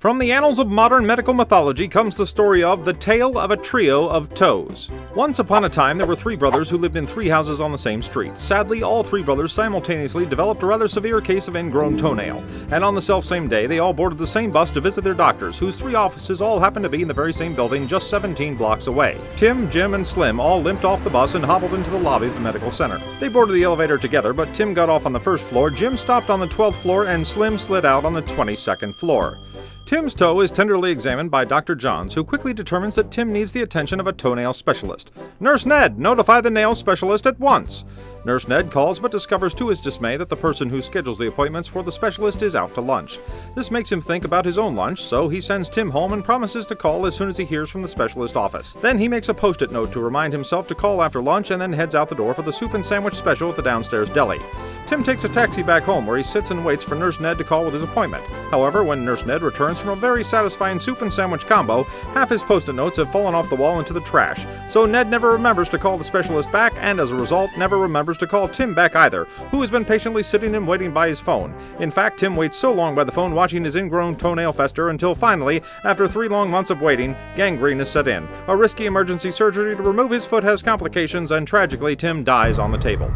From the annals of modern medical mythology comes the story of the tale of a trio of toes. Once upon a time, there were three brothers who lived in three houses on the same street. Sadly, all three brothers simultaneously developed a rather severe case of ingrown toenail, and on the selfsame day, they all boarded the same bus to visit their doctors, whose three offices all happened to be in the very same building just 17 blocks away. Tim, Jim, and Slim all limped off the bus and hobbled into the lobby of the medical center. They boarded the elevator together, but Tim got off on the first floor, Jim stopped on the 12th floor, and Slim slid out on the 22nd floor. Tim's toe is tenderly examined by Dr. Johns, who quickly determines that Tim needs the attention of a toenail specialist. "Nurse Ned, notify the nail specialist at once." Nurse Ned calls but discovers to his dismay that the person who schedules the appointments for the specialist is out to lunch. This makes him think about his own lunch, so he sends Tim home and promises to call as soon as he hears from the specialist office. Then he makes a post-it note to remind himself to call after lunch and then heads out the door for the soup and sandwich special at the downstairs deli. Tim takes a taxi back home where he sits and waits for Nurse Ned to call with his appointment. However, when Nurse Ned returns from a very satisfying soup and sandwich combo, half his post-it notes have fallen off the wall into the trash. So Ned never remembers to call the specialist back and as a result never remembers to call Tim back either, who has been patiently sitting and waiting by his phone. In fact, Tim waits so long by the phone watching his ingrown toenail fester until finally, after 3 long months of waiting, gangrene is set in. A risky emergency surgery to remove his foot has complications and tragically Tim dies on the table.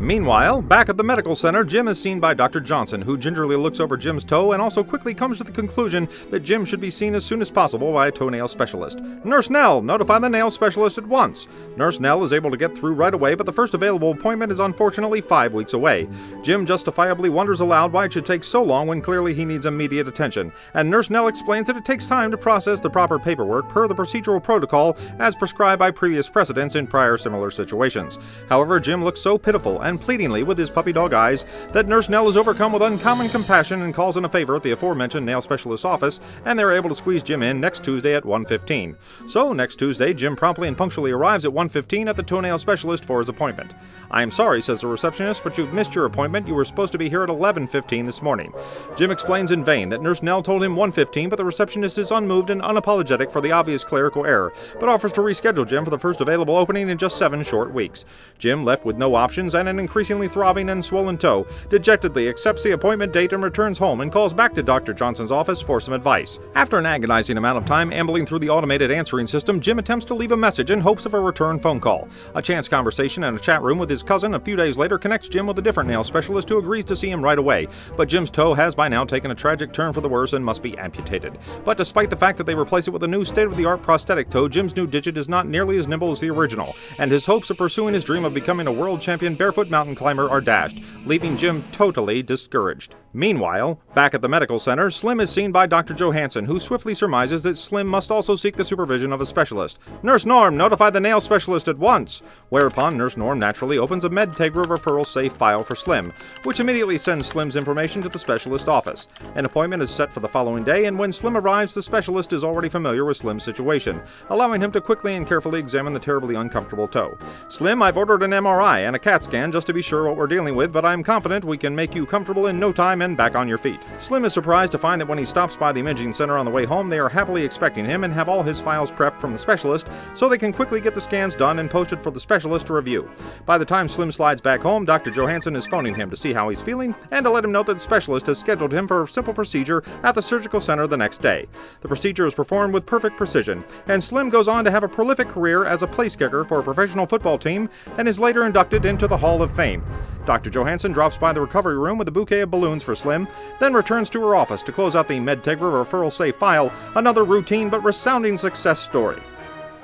Meanwhile, back at the medical center, Jim is seen by Dr. Johnson, who gingerly looks over Jim's toe and also quickly comes to the conclusion that Jim should be seen as soon as possible by a toenail specialist. "Nurse Nell, notify the nail specialist at once." Nurse Nell is able to get through right away, but the first available appointment is unfortunately 5 weeks away. Jim justifiably wonders aloud why it should take so long when clearly he needs immediate attention, and Nurse Nell explains that it takes time to process the proper paperwork per the procedural protocol as prescribed by previous precedents in prior similar situations. However, Jim looks so pitiful and pleadingly with his puppy dog eyes that Nurse Nell is overcome with uncommon compassion and calls in a favor at the aforementioned nail specialist's office, and they're able to squeeze Jim in next Tuesday at 1:15. So next Tuesday, Jim promptly and punctually arrives at 1:15 at the toenail specialist for his appointment. "I am sorry," says the receptionist, "but you've missed your appointment. You were supposed to be here at 11:15 this morning." Jim explains in vain that Nurse Nell told him 1:15, but the receptionist is unmoved and unapologetic for the obvious clerical error, but offers to reschedule Jim for the first available opening in just 7 short weeks. Jim, left with no options and an increasingly throbbing and swollen toe, dejectedly accepts the appointment date and returns home and calls back to Dr. Johnson's office for some advice. After an agonizing amount of time ambling through the automated answering system, Jim attempts to leave a message in hopes of a return phone call. A chance conversation in a chat room with his cousin a few days later connects Jim with a different nail specialist who agrees to see him right away, but Jim's toe has by now taken a tragic turn for the worse and must be amputated. But despite the fact that they replace it with a new state-of-the-art prosthetic toe, Jim's new digit is not nearly as nimble as the original, and his hopes of pursuing his dream of becoming a world champion barefoot mountain climber are dashed, leaving Jim totally discouraged. Meanwhile, back at the medical center, Slim is seen by Dr. Johansson, who swiftly surmises that Slim must also seek the supervision of a specialist. "Nurse Norm, notify the nail specialist at once!" Whereupon Nurse Norm naturally opens a medtegra referral safe file for Slim, which immediately sends Slim's information to the specialist office. An appointment is set for the following day, and when Slim arrives, the specialist is already familiar with Slim's situation, allowing him to quickly and carefully examine the terribly uncomfortable toe. "Slim, I've ordered an MRI and a CAT scan just to be sure what we're dealing with, but I'm confident we can make you comfortable in no time and back on your feet." Slim is surprised to find that when he stops by the imaging center on the way home, they are happily expecting him and have all his files prepped from the specialist so they can quickly get the scans done and posted for the specialist to review. By the time Slim slides back home, Dr. Johansson is phoning him to see how he's feeling and to let him know that the specialist has scheduled him for a simple procedure at the surgical center the next day. The procedure is performed with perfect precision, and Slim goes on to have a prolific career as a place kicker for a professional football team and is later inducted into the Hall of Fame. Dr. Johansson drops by the recovery room with a bouquet of balloons for Slim, then returns to her office to close out the medtegra referral safe file, another routine but resounding success story.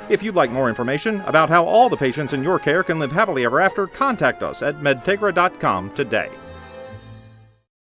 If you'd like more information about how all the patients in your care can live happily ever after, contact us at medtegra.com today.